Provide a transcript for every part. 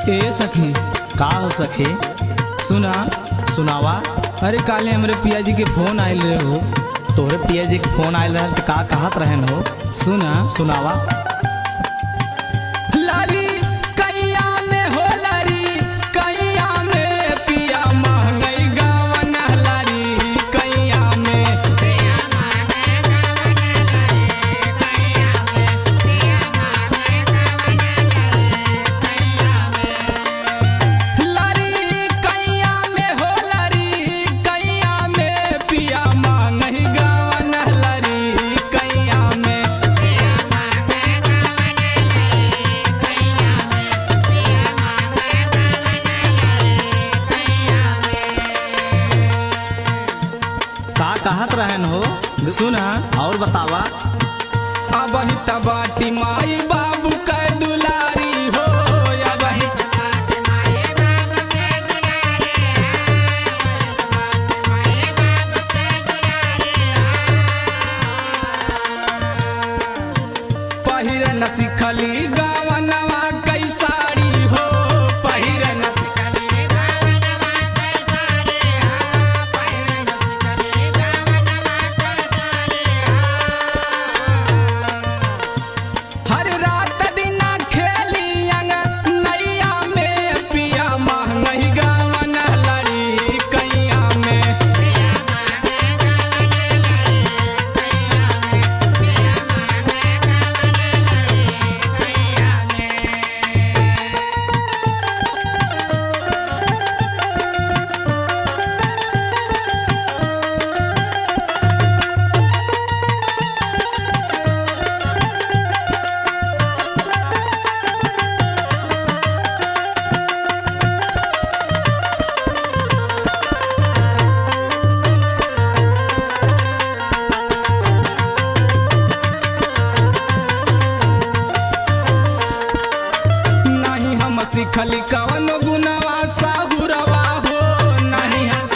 ए सखी, का हो सखी? सुना। सुनावा। अरे काले हमरे पिया जी के फोन आयल रहे हो। तोहरे पिया जी के फोन आयल रहे तो का कहत रहन हो? सुना। सुनावा। लारी कैया में हो, लारी कैया में पिया महंगाई गावन, लारी कैया में लारी कैया में हो, लारी कैया में पिया महंगाई गावन, लारी कैया में का कहत रहन हो? सुना। और बतावा। अबही तबाटी माई बाबू के दुलारी हो, अबही पहिरे न सिखली गावनवा कई साड़ी हो, पहिरे न हर रात दिन खेली अंग नैया में पिया महंगाई गावन, लड़ी कैया में नहीं हम सिखली कवन गुनवा साहुरवा हो, नहीं हम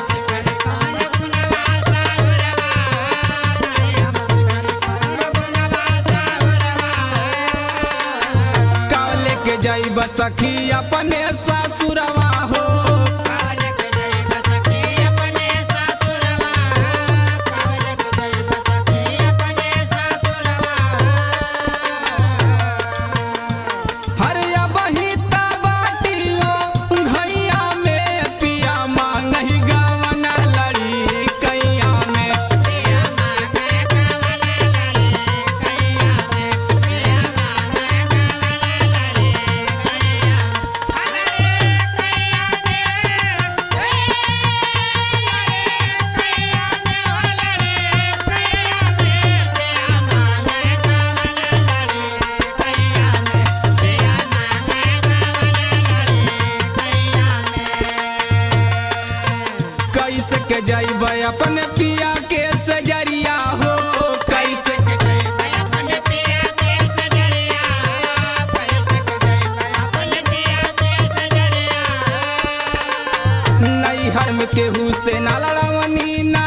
काले के जाइब सखी अपने सासुरवा हो, हर अबही तबाटियो घैया में पिया महंगाई गावन, लड़ी कैया में कैसे के जाइब अपने पिया के सजरिया हो, कैसे के नैहर में केहू से ना लड़वनी ना